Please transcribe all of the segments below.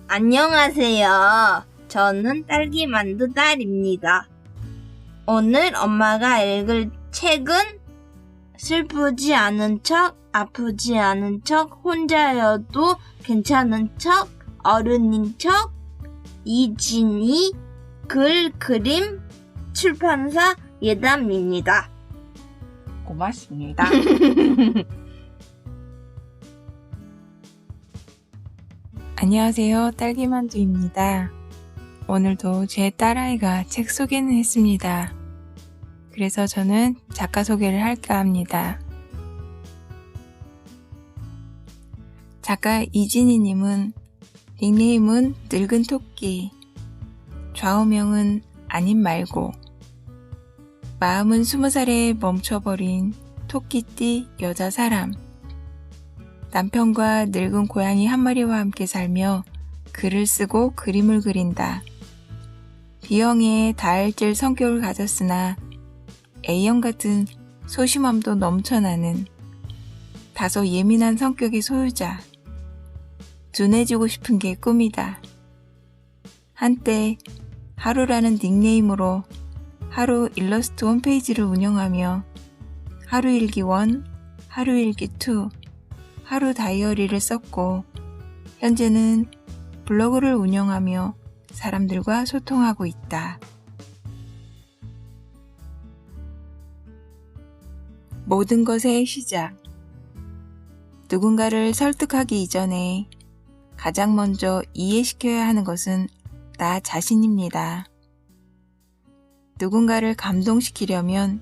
안녕하세요. 저는 딸기만두 딸입니다. 오늘 엄마가 읽을 책은 슬프지 않은 척, 아프지 않은 척, 혼자여도 괜찮은 척, 어른인 척, 이진희, 글, 그림, 출판사 예담입니다. 고맙습니다. 안녕하세요. 딸기만두입니다. 오늘도 제 딸아이가 책 소개는 했습니다. 그래서 저는 작가 소개를 할까 합니다. 작가 이진희님은 닉네임은 늙은 토끼, 좌우명은 아님 말고, 마음은 20살에 멈춰버린 토끼띠 여자 사람, 남편과 늙은 고양이 한 마리와 함께 살며 글을 쓰고 그림을 그린다. B형의 다혈질 성격을 가졌으나 A형 같은 소심함도 넘쳐나는 다소 예민한 성격의 소유자. 둔해지고 싶은 게 꿈이다. 한때 하루라는 닉네임으로 하루 일러스트 홈페이지를 운영하며 하루일기 1, 하루일기 2, 하루 다이어리를 썼고 현재는 블로그를 운영하며 사람들과 소통하고 있다. 모든 것의 시작. 누군가를 설득하기 이전에 가장 먼저 이해시켜야 하는 것은 나 자신입니다. 누군가를 감동시키려면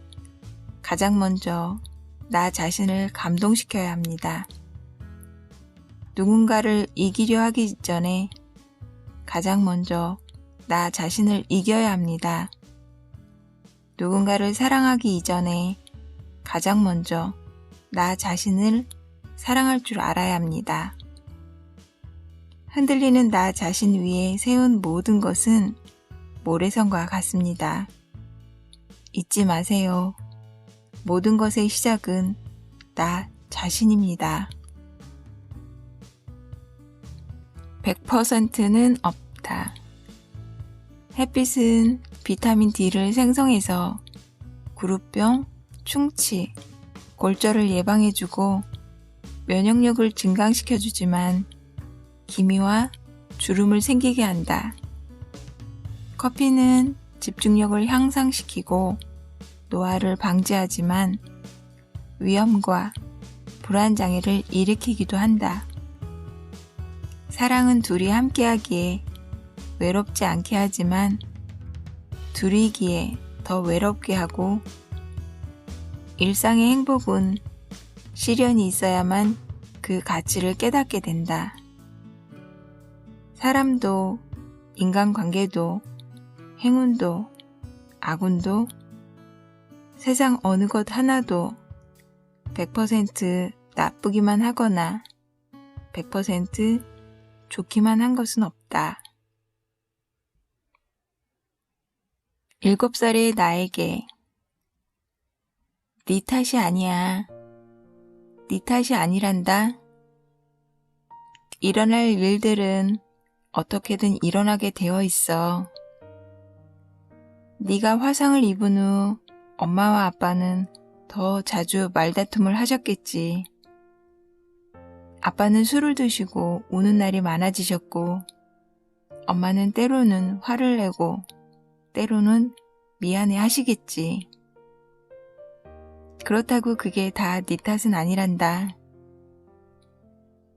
가장 먼저 나 자신을 감동시켜야 합니다. 누군가를 이기려 하기 전에 가장 먼저 나 자신을 이겨야 합니다. 누군가를 사랑하기 이전에 가장 먼저 나 자신을 사랑할 줄 알아야 합니다. 흔들리는 나 자신 위에 세운 모든 것은 모래성과 같습니다. 잊지 마세요. 모든 것의 시작은 나 자신입니다. 100%는 없다. 햇빛은 비타민 D를 생성해서 구루병, 충치, 골절을 예방해주고 면역력을 증강시켜주지만 기미와 주름을 생기게 한다. 커피는 집중력을 향상시키고 노화를 방지하지만 위염과 불안장애를 일으키기도 한다. 사랑은 둘이 함께하기에 외롭지 않게 하지만 둘이기에 더 외롭게 하고 일상의 행복은 시련이 있어야만 그 가치를 깨닫게 된다. 사람도 인간관계도 행운도 악운도 세상 어느 것 하나도 100% 나쁘기만 하거나 100% 좋기만 한 것은 없다. 7살의 나에게 네 탓이 아니야. 네 탓이 아니란다. 일어날 일들은 어떻게든 일어나게 되어 있어. 네가 화상을 입은 후 엄마와 아빠는 더 자주 말다툼을 하셨겠지. 아빠는 술을 드시고 우는 날이 많아지셨고 엄마는 때로는 화를 내고 때로는 미안해 하시겠지. 그렇다고 그게 다 네 탓은 아니란다.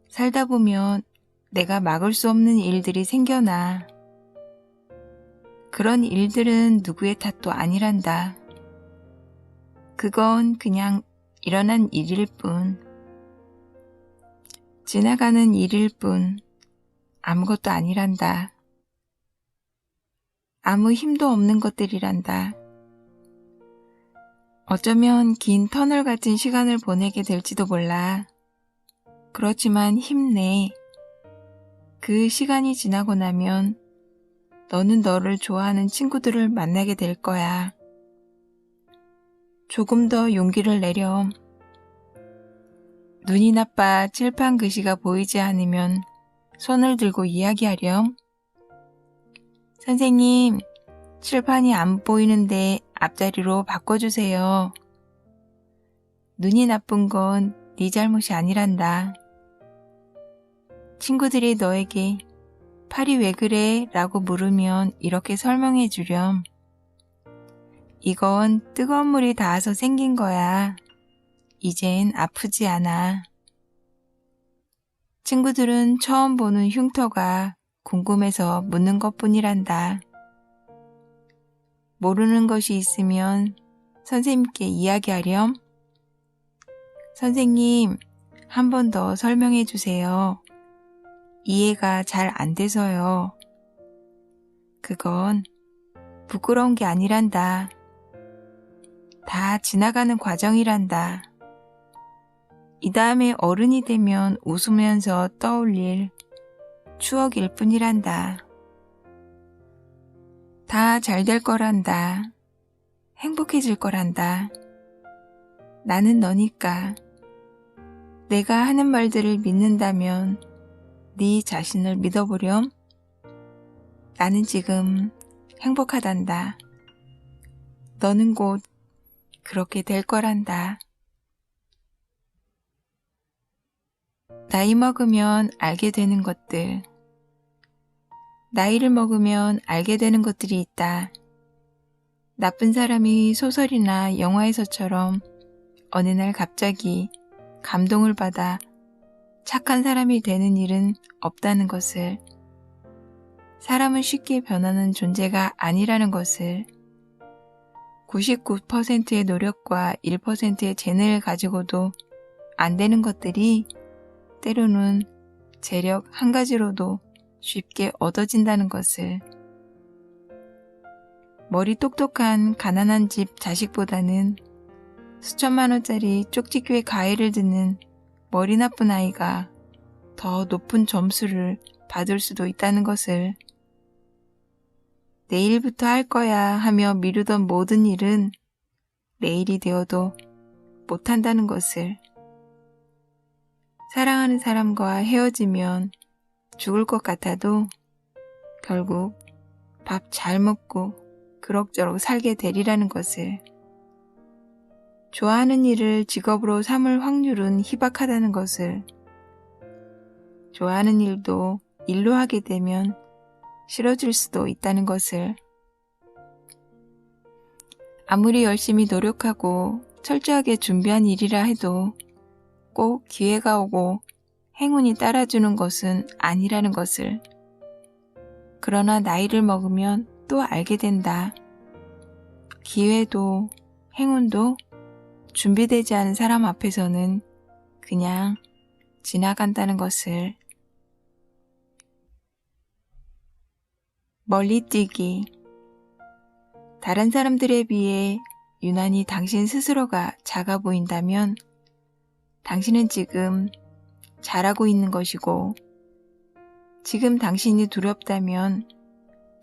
살다 보면 내가 막을 수 없는 일들이 생겨나. 그런 일들은 누구의 탓도 아니란다. 그건 그냥 일어난 일일 뿐. 지나가는 일일 뿐 아무것도 아니란다. 아무 힘도 없는 것들이란다. 어쩌면 긴 터널 같은 시간을 보내게 될지도 몰라. 그렇지만 힘내. 그 시간이 지나고 나면 너는 너를 좋아하는 친구들을 만나게 될 거야. 조금 더 용기를 내렴. 눈이 나빠 칠판 글씨가 보이지 않으면 손을 들고 이야기하렴. 선생님, 칠판이 안 보이는데 앞자리로 바꿔주세요. 눈이 나쁜 건 네 잘못이 아니란다. 친구들이 너에게 팔이 왜 그래? 라고 물으면 이렇게 설명해 주렴. 이건 뜨거운 물이 닿아서 생긴 거야. 이젠 아프지 않아. 친구들은 처음 보는 흉터가 궁금해서 묻는 것뿐이란다. 모르는 것이 있으면 선생님께 이야기하렴. 선생님, 한 번 더 설명해 주세요. 이해가 잘 안 돼서요. 그건 부끄러운 게 아니란다. 다 지나가는 과정이란다. 이 다음에 어른이 되면 웃으면서 떠올릴 추억일 뿐이란다. 다 잘 될 거란다. 행복해질 거란다. 나는 너니까. 내가 하는 말들을 믿는다면 네 자신을 믿어보렴. 나는 지금 행복하단다. 너는 곧 그렇게 될 거란다. 나이 먹으면 알게 되는 것들. 나이를 먹으면 알게 되는 것들이 있다. 나쁜 사람이 소설이나 영화에서처럼 어느 날 갑자기 감동을 받아 착한 사람이 되는 일은 없다는 것을, 사람은 쉽게 변하는 존재가 아니라는 것을, 99%의 노력과 1%의 재능을 가지고도 안 되는 것들이 때로는 재력 한 가지로도 쉽게 얻어진다는 것을, 머리 똑똑한 가난한 집 자식보다는 수천만 원짜리 쪽집게 가해를 듣는 머리 나쁜 아이가 더 높은 점수를 받을 수도 있다는 것을, 내일부터 할 거야 하며 미루던 모든 일은 내일이 되어도 못한다는 것을, 사랑하는 사람과 헤어지면 죽을 것 같아도 결국 밥 잘 먹고 그럭저럭 살게 되리라는 것을, 좋아하는 일을 직업으로 삼을 확률은 희박하다는 것을, 좋아하는 일도 일로 하게 되면 싫어질 수도 있다는 것을, 아무리 열심히 노력하고 철저하게 준비한 일이라 해도 꼭 기회가 오고 행운이 따라주는 것은 아니라는 것을, 그러나 나이를 먹으면 또 알게 된다. 기회도 행운도 준비되지 않은 사람 앞에서는 그냥 지나간다는 것을. 멀리 뛰기. 다른 사람들에 비해 유난히 당신 스스로가 작아 보인다면 당신은 지금 잘하고 있는 것이고, 지금 당신이 두렵다면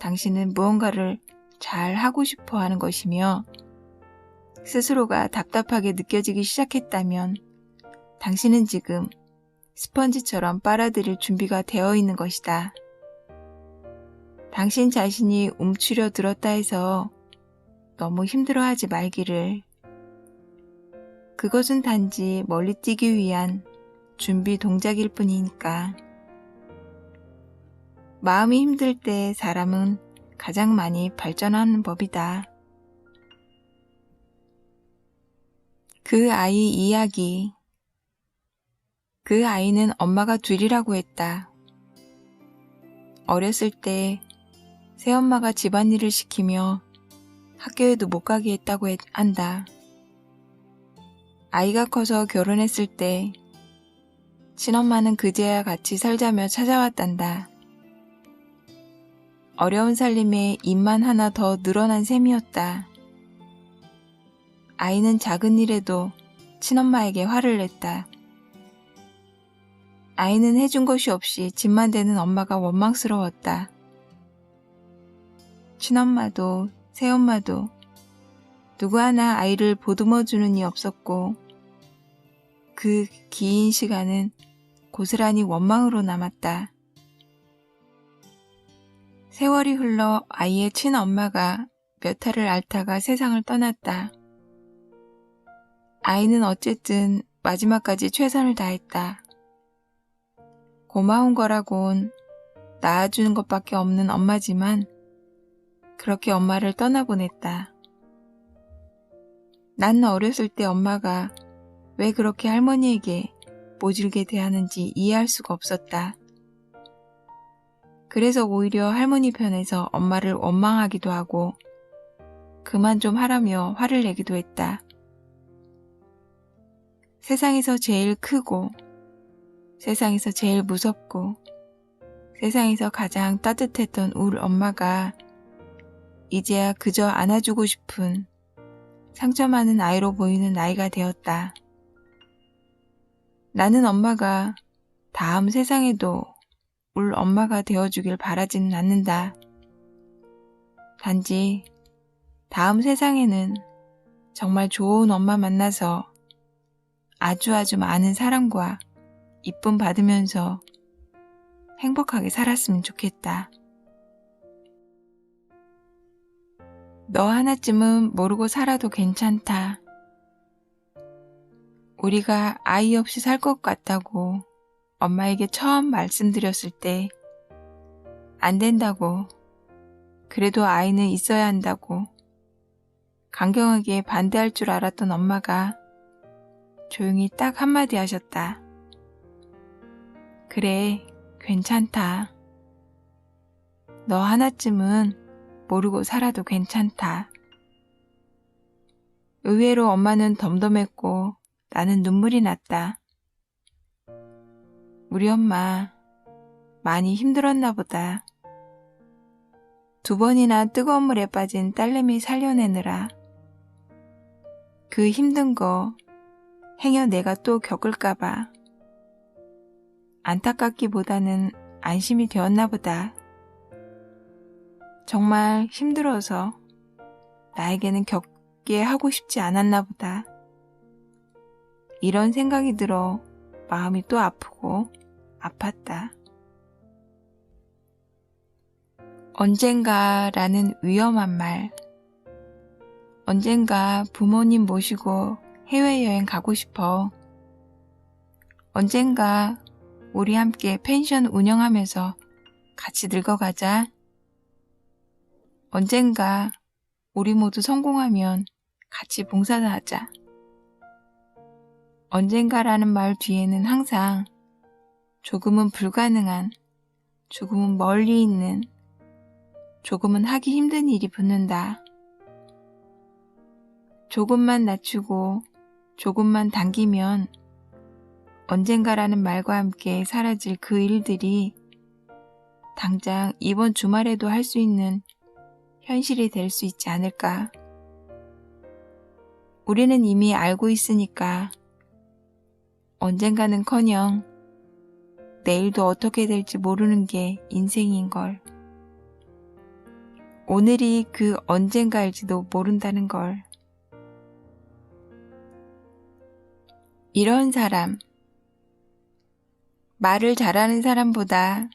당신은 무언가를 잘 하고 싶어 하는 것이며, 스스로가 답답하게 느껴지기 시작했다면 당신은 지금 스펀지처럼 빨아들일 준비가 되어 있는 것이다. 당신 자신이 움츠려 들었다 해서 너무 힘들어하지 말기를. 그것은 단지 멀리 뛰기 위한 준비 동작일 뿐이니까. 마음이 힘들 때 사람은 가장 많이 발전하는 법이다. 그 아이 이야기. 그 아이는 엄마가 둘이라고 했다. 어렸을 때 새엄마가 집안일을 시키며 학교에도 못 가게 했다고 한다. 아이가 커서 결혼했을 때 친엄마는 그제야 같이 살자며 찾아왔단다. 어려운 살림에 입만 하나 더 늘어난 셈이었다. 아이는 작은 일에도 친엄마에게 화를 냈다. 아이는 해준 것이 없이 집만 대는 엄마가 원망스러웠다. 친엄마도 새엄마도 누구 하나 아이를 보듬어주는 이 없었고, 그 긴 시간은 고스란히 원망으로 남았다. 세월이 흘러 아이의 친엄마가 몇 해를 앓다가 세상을 떠났다. 아이는 어쨌든 마지막까지 최선을 다했다. 고마운 거라곤 낳아주는 것밖에 없는 엄마지만 그렇게 엄마를 떠나보냈다. 난 어렸을 때 엄마가 왜 그렇게 할머니에게 모질게 대하는지 이해할 수가 없었다. 그래서 오히려 할머니 편에서 엄마를 원망하기도 하고 그만 좀 하라며 화를 내기도 했다. 세상에서 제일 크고 세상에서 제일 무섭고 세상에서 가장 따뜻했던 우리 엄마가 이제야 그저 안아주고 싶은 상처 많은 아이로 보이는 나이가 되었다. 나는 엄마가 다음 세상에도 울 엄마가 되어주길 바라지는 않는다. 단지 다음 세상에는 정말 좋은 엄마 만나서 아주 많은 사랑과 이쁨 받으면서 행복하게 살았으면 좋겠다. 너 하나쯤은 모르고 살아도 괜찮다. 우리가 아이 없이 살 것 같다고 엄마에게 처음 말씀드렸을 때 안 된다고, 그래도 아이는 있어야 한다고 강경하게 반대할 줄 알았던 엄마가 조용히 딱 한마디 하셨다. 그래, 괜찮다. 너 하나쯤은 모르고 살아도 괜찮다. 의외로 엄마는 덤덤했고 나는 눈물이 났다. 우리 엄마 많이 힘들었나 보다. 2번이나 뜨거운 물에 빠진 딸내미 살려내느라 그 힘든 거 행여 내가 또 겪을까봐 안타깝기보다는 안심이 되었나 보다. 정말 힘들어서 나에게는 겪게 하고 싶지 않았나 보다. 이런 생각이 들어 마음이 또 아프고 아팠다. 언젠가라는 위험한 말. 언젠가 부모님 모시고 해외여행 가고 싶어. 언젠가 우리 함께 펜션 운영하면서 같이 늙어가자. 언젠가 우리 모두 성공하면 같이 봉사도 하자. 언젠가라는 말 뒤에는 항상 조금은 불가능한, 조금은 멀리 있는, 조금은 하기 힘든 일이 붙는다. 조금만 낮추고 조금만 당기면 언젠가라는 말과 함께 사라질 그 일들이 당장 이번 주말에도 할 수 있는 현실이 될 수 있지 않을까. 우리는 이미 알고 있으니까 언젠가는커녕 내일도 어떻게 될지 모르는 게 인생인걸. 오늘이 그 언젠가일지도 모른다는 걸. 이런 사람, 말을 잘하는 사람보다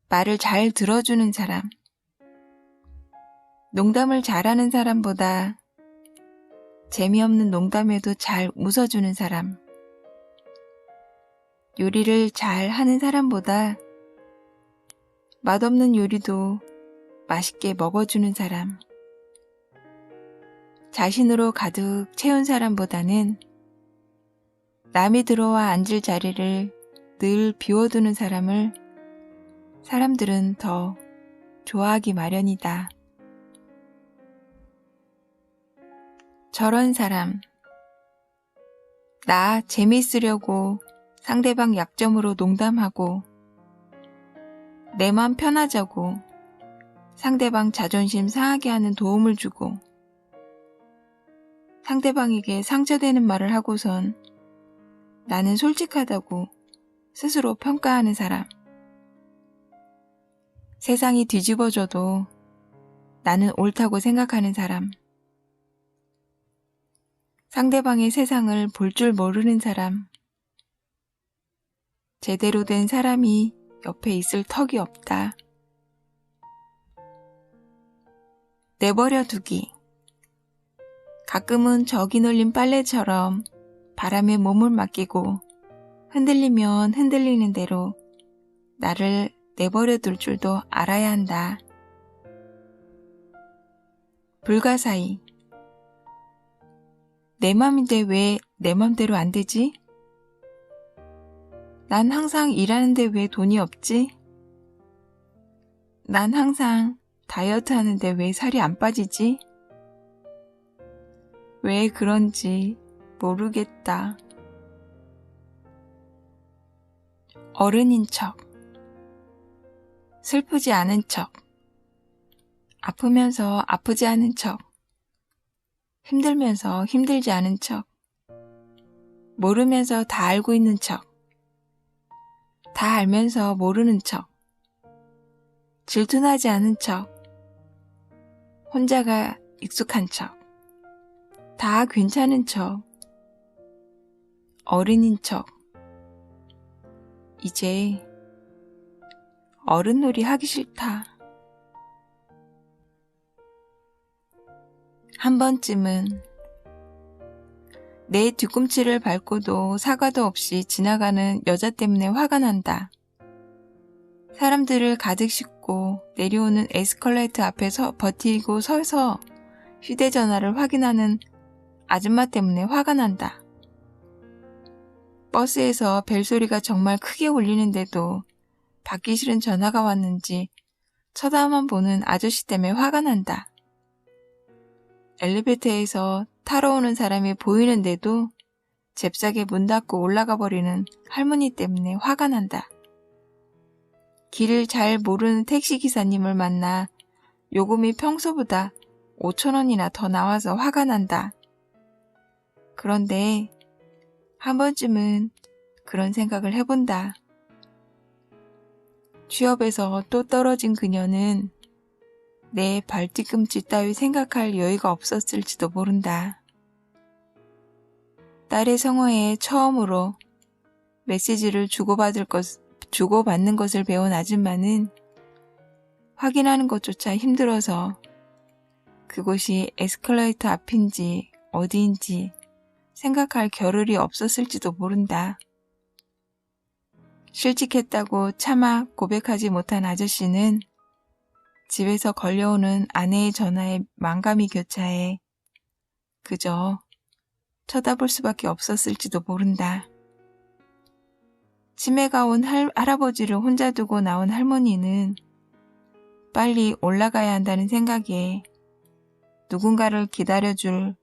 말을 잘 들어주는 사람, 농담을 잘하는 사람보다 재미없는 농담에도 잘 웃어주는 사람, 요리를 잘 하는 사람보다 맛없는 요리도 맛있게 먹어주는 사람, 자신으로 가득 채운 사람보다는 남이 들어와 앉을 자리를 늘 비워두는 사람을 사람들은 더 좋아하기 마련이다. 저런 사람, 나 재미있으려고 상대방 약점으로 농담하고 내 맘 편하자고 상대방 자존심 상하게 하는 도움을 주고 상대방에게 상처되는 말을 하고선 나는 솔직하다고 스스로 평가하는 사람. 세상이 뒤집어져도 나는 옳다고 생각하는 사람. 상대방의 세상을 볼 줄 모르는 사람. 제대로 된 사람이 옆에 있을 턱이 없다. 내버려 두기. 가끔은 저기 널린 빨래처럼 바람에 몸을 맡기고 흔들리면 흔들리는 대로 나를 내버려 둘 줄도 알아야 한다. 불가사의. 내 맘인데 왜 내 맘대로 안 되지? 난 항상 일하는데 왜 돈이 없지? 난 항상 다이어트 하는데 왜 살이 안 빠지지? 왜 그런지 모르겠다. 어른인 척. 슬프지 않은 척. 아프면서 아프지 않은 척. 힘들면서 힘들지 않은 척. 모르면서 다 알고 있는 척. 다 알면서 모르는 척. 질투나지 않은 척. 혼자가 익숙한 척. 다 괜찮은 척. 어른인 척. 이제 어른놀이 하기 싫다. 한 번쯤은 내 뒤꿈치를 밟고도 사과도 없이 지나가는 여자 때문에 화가 난다. 사람들을 가득 싣고 내려오는 에스컬레이터 앞에서 버티고 서서 휴대전화를 확인하는 아줌마 때문에 화가 난다. 버스에서 벨소리가 정말 크게 울리는데도 받기 싫은 전화가 왔는지 쳐다만 보는 아저씨 때문에 화가 난다. 엘리베이터에서 타러 오는 사람이 보이는데도 잽싸게 문 닫고 올라가 버리는 할머니 때문에 화가 난다. 길을 잘 모르는 택시기사님을 만나 요금이 평소보다 5,000원이나 더 나와서 화가 난다. 그런데 한 번쯤은 그런 생각을 해본다. 취업에서 또 떨어진 그녀는 내 발뒤꿈치 따위 생각할 여유가 없었을지도 모른다. 딸의 성화에 처음으로 메시지를 주고받는 것을 배운 아줌마는 확인하는 것조차 힘들어서 그곳이 에스컬레이터 앞인지 어디인지 생각할 겨를이 없었을지도 모른다. 실직했다고 차마 고백하지 못한 아저씨는 집에서 걸려오는 아내의 전화에 만감이 교차해 그저 쳐다볼 수밖에 없었을지도 모른다. 치매가 온 할아버지를 혼자 두고 나온 할머니는 빨리 올라가야 한다는 생각에 누군가를 기다려줄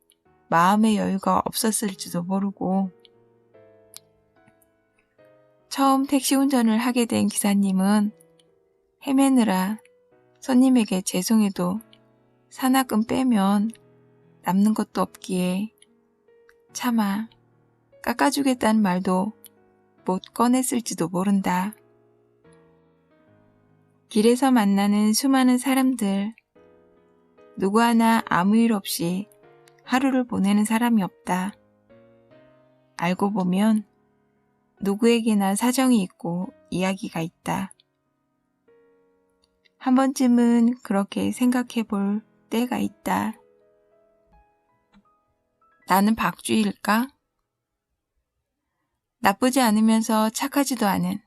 마음의 여유가 없었을지도 모르고 처음 택시 운전을 하게 된 기사님은 헤매느라 손님에게 죄송해도 산악금 빼면 남는 것도 없기에 차마 깎아주겠다는 말도 못 꺼냈을지도 모른다. 길에서 만나는 수많은 사람들, 누구 하나 아무 일 없이 하루를 보내는 사람이 없다. 알고 보면 누구에게나 사정이 있고 이야기가 있다. 한 번쯤은 그렇게 생각해 볼 때가 있다. 나는 박쥐일까? 나쁘지 않으면서 착하지도 않은,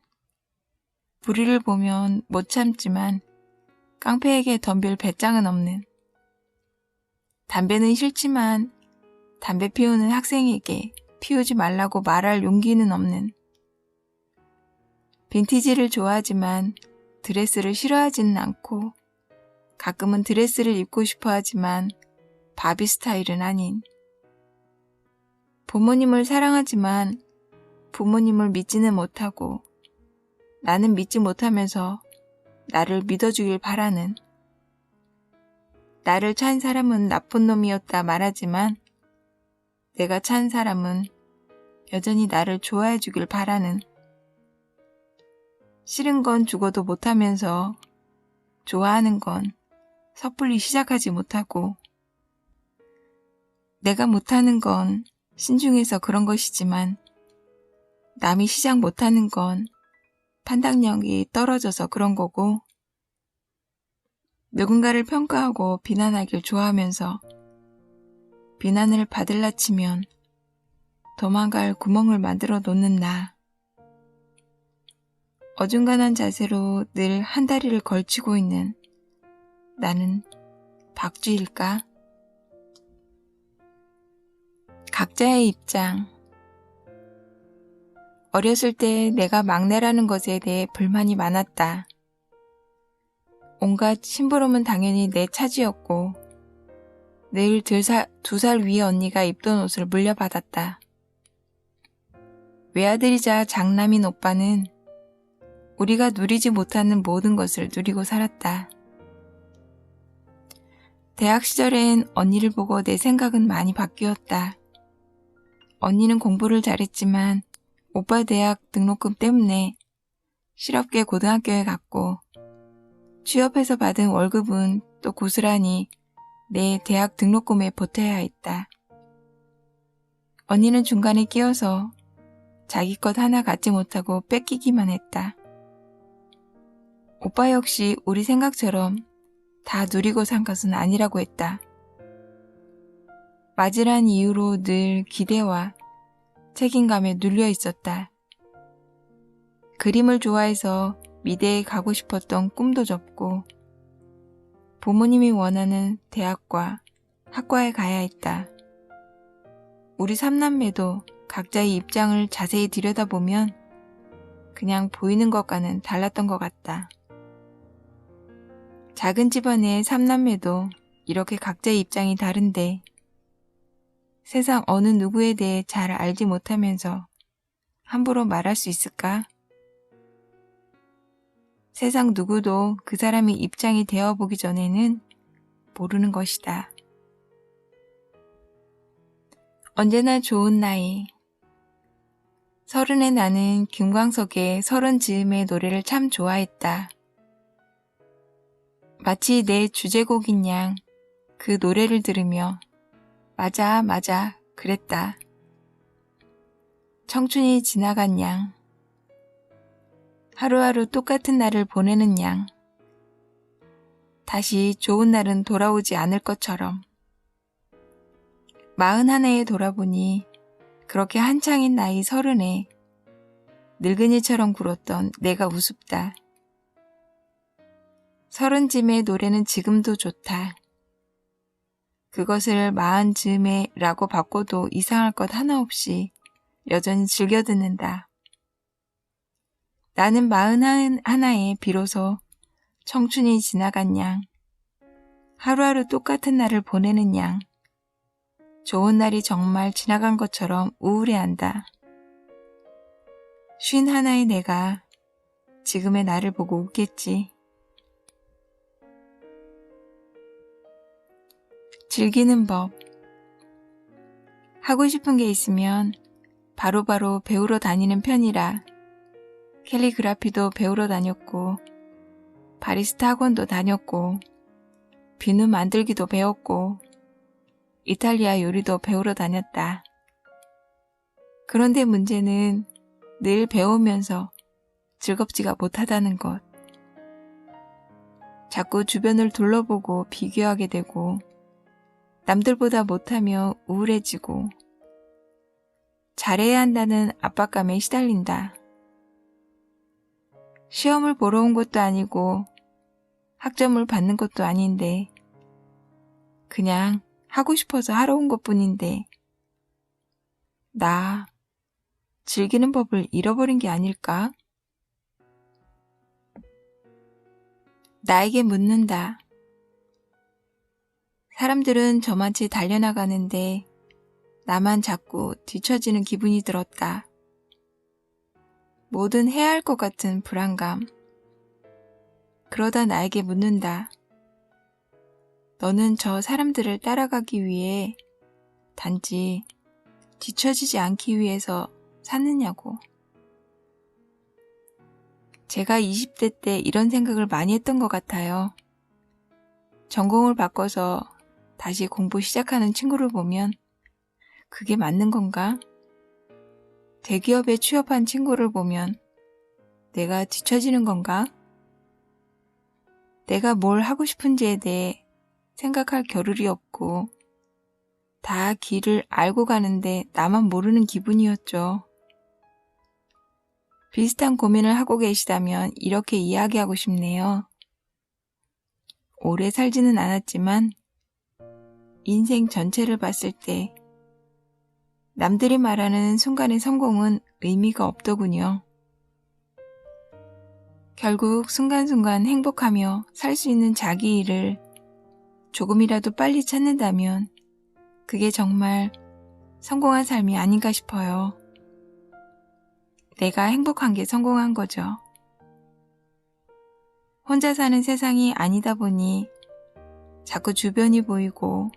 불의를 보면 못 참지만 깡패에게 덤빌 배짱은 없는, 담배는 싫지만 담배 피우는 학생에게 피우지 말라고 말할 용기는 없는, 빈티지를 좋아하지만 드레스를 싫어하지는 않고 가끔은 드레스를 입고 싶어 하지만 바비 스타일은 아닌, 부모님을 사랑하지만 부모님을 믿지는 못하고 나는 믿지 못하면서 나를 믿어주길 바라는, 나를 찬 사람은 나쁜 놈이었다 말하지만 내가 찬 사람은 여전히 나를 좋아해 주길 바라는, 싫은 건 죽어도 못하면서 좋아하는 건 섣불리 시작하지 못하고, 내가 못하는 건 신중해서 그런 것이지만 남이 시작 못하는 건 판단력이 떨어져서 그런 거고, 누군가를 평가하고 비난하길 좋아하면서 비난을 받을라 치면 도망갈 구멍을 만들어 놓는 나. 어중간한 자세로 늘 한 다리를 걸치고 있는 나는 박쥐일까? 각자의 입장. 어렸을 때 내가 막내라는 것에 대해 불만이 많았다. 온갖 심부름은 당연히 내 차지였고 늘 2살 위의 언니가 입던 옷을 물려받았다. 외아들이자 장남인 오빠는 우리가 누리지 못하는 모든 것을 누리고 살았다. 대학 시절엔 언니를 보고 내 생각은 많이 바뀌었다. 언니는 공부를 잘했지만 오빠 대학 등록금 때문에 실업계 고등학교에 갔고 취업해서 받은 월급은 또 고스란히 내 대학 등록금에 보태야 했다. 언니는 중간에 끼어서 자기 것 하나 갖지 못하고 뺏기기만 했다. 오빠 역시 우리 생각처럼 다 누리고 산 것은 아니라고 했다. 맞으란 이유로 늘 기대와 책임감에 눌려 있었다. 그림을 좋아해서 미대에 가고 싶었던 꿈도 접고 부모님이 원하는 대학과 학과에 가야 했다. 우리 삼남매도 각자의 입장을 자세히 들여다보면 그냥 보이는 것과는 달랐던 것 같다. 작은 집안의 삼남매도 이렇게 각자의 입장이 다른데 세상 어느 누구에 대해 잘 알지 못하면서 함부로 말할 수 있을까? 세상 누구도 그 사람의 입장이 되어보기 전에는 모르는 것이다. 언제나 좋은 나이. 30의 나는 김광석의 30 즈음의 노래를 참 좋아했다. 마치 내 주제곡인 양 그 노래를 들으며 맞아 그랬다. 청춘이 지나간 양, 하루하루 똑같은 날을 보내는 양, 다시 좋은 날은 돌아오지 않을 것처럼 41에 돌아보니 그렇게 한창인 나이 30에 늙은이처럼 굴었던 내가 우습다. 30쯤의 노래는 지금도 좋다. 그것을 40쯤에 라고 바꿔도 이상할 것 하나 없이 여전히 즐겨 듣는다. 나는 41에 비로소 청춘이 지나간 양, 하루하루 똑같은 날을 보내는 양, 좋은 날이 정말 지나간 것처럼 우울해한다. 51의 내가 지금의 나를 보고 웃겠지. 즐기는 법. 하고 싶은 게 있으면 바로바로 배우러 다니는 편이라 캘리그라피도 배우러 다녔고 바리스타 학원도 다녔고 비누 만들기도 배웠고 이탈리아 요리도 배우러 다녔다. 그런데 문제는 늘 배우면서 즐겁지가 못하다는 것. 자꾸 주변을 둘러보고 비교하게 되고 남들보다 못하며 우울해지고 잘해야 한다는 압박감에 시달린다. 시험을 보러 온 것도 아니고 학점을 받는 것도 아닌데 그냥 하고 싶어서 하러 온 것뿐인데 나 즐기는 법을 잃어버린 게 아닐까? 나에게 묻는다. 사람들은 저만치 달려나가는데 나만 자꾸 뒤처지는 기분이 들었다. 뭐든 해야 할 것 같은 불안감. 그러다 나에게 묻는다. 너는 저 사람들을 따라가기 위해 단지 뒤처지지 않기 위해서 사느냐고. 제가 20대 때 이런 생각을 많이 했던 것 같아요. 전공을 바꿔서 다시 공부 시작하는 친구를 보면 그게 맞는 건가? 대기업에 취업한 친구를 보면 내가 뒤처지는 건가? 내가 뭘 하고 싶은지에 대해 생각할 겨를이 없고 다 길을 알고 가는데 나만 모르는 기분이었죠. 비슷한 고민을 하고 계시다면 이렇게 이야기하고 싶네요. 오래 살지는 않았지만 인생 전체를 봤을 때 남들이 말하는 순간의 성공은 의미가 없더군요. 결국 순간순간 행복하며 살 수 있는 자기 일을 조금이라도 빨리 찾는다면 그게 정말 성공한 삶이 아닌가 싶어요. 내가 행복한 게 성공한 거죠. 혼자 사는 세상이 아니다 보니 자꾸 주변이 보이고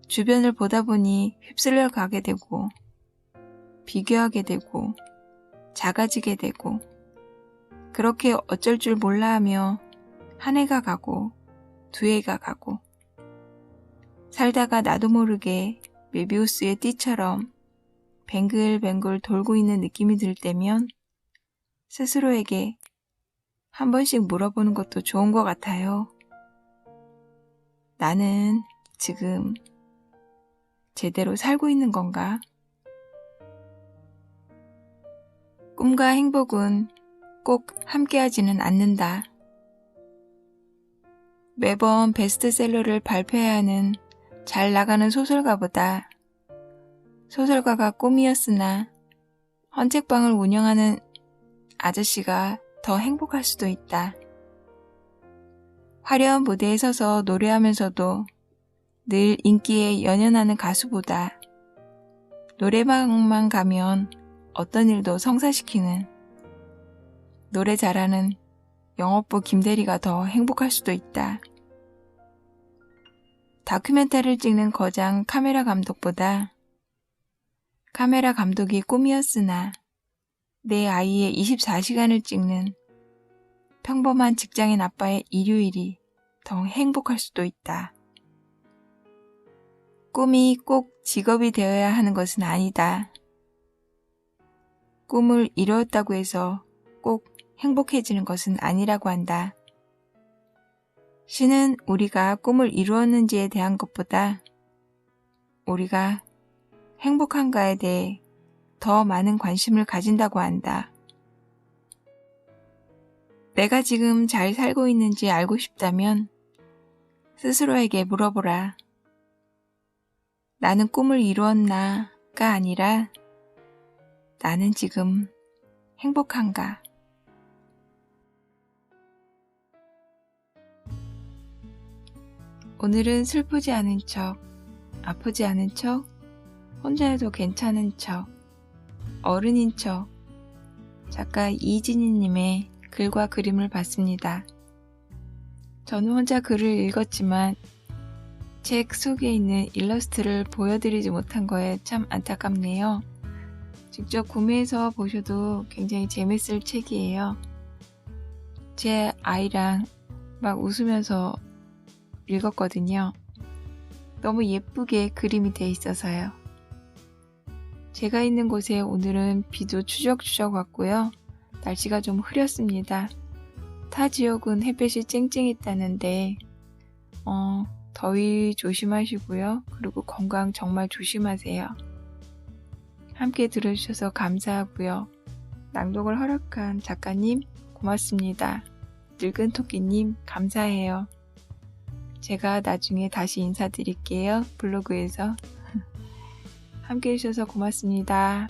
주변을 보다 보니 휩쓸려 가게 되고 비교하게 되고 작아지게 되고 그렇게 어쩔 줄 몰라 하며 한 해가 가고 두 해가 가고 살다가 나도 모르게 메비우스의 띠처럼 뱅글뱅글 돌고 있는 느낌이 들 때면 스스로에게 한 번씩 물어보는 것도 좋은 것 같아요. 나는 지금 제대로 살고 있는 건가? 꿈과 행복은 꼭 함께하지는 않는다. 매번 베스트셀러를 발표해야 하는 잘 나가는 소설가보다 소설가가 꿈이었으나 헌책방을 운영하는 아저씨가 더 행복할 수도 있다. 화려한 무대에 서서 노래하면서도 늘 인기에 연연하는 가수보다 노래방만 가면 어떤 일도 성사시키는 노래 잘하는 영업부 김대리가 더 행복할 수도 있다. 다큐멘터리를 찍는 거장 카메라 감독보다 카메라 감독이 꿈이었으나 내 아이의 24시간을 찍는 평범한 직장인 아빠의 일요일이 더 행복할 수도 있다. 꿈이 꼭 직업이 되어야 하는 것은 아니다. 꿈을 이루었다고 해서 꼭 행복해지는 것은 아니라고 한다. 신은 우리가 꿈을 이루었는지에 대한 것보다 우리가 행복한가에 대해 더 많은 관심을 가진다고 한다. 내가 지금 잘 살고 있는지 알고 싶다면 스스로에게 물어보라. 나는 꿈을 이루었나가 아니라 나는 지금 행복한가? 오늘은 슬프지 않은 척, 아프지 않은 척, 혼자 해도 괜찮은 척, 어른인 척, 작가 이진희님의 글과 그림을 봤습니다. 저는 혼자 글을 읽었지만 책 속에 있는 일러스트를 보여드리지 못한 거에 참 안타깝네요. 직접 구매해서 보셔도 굉장히 재밌을 책이에요. 제 아이랑 막 웃으면서 읽었거든요. 너무 예쁘게 그림이 돼 있어서요. 제가 있는 곳에 오늘은 비도 추적추적 왔고요. 날씨가 좀 흐렸습니다. 타 지역은 햇볕이 쨍쨍했다는데 더위 조심하시고요. 그리고 건강 정말 조심하세요. 함께 들어주셔서 감사하고요. 낭독을 허락한 작가님 고맙습니다. 늙은 토끼님 감사해요. 제가 나중에 다시 인사드릴게요. 블로그에서. 함께 해주셔서 고맙습니다.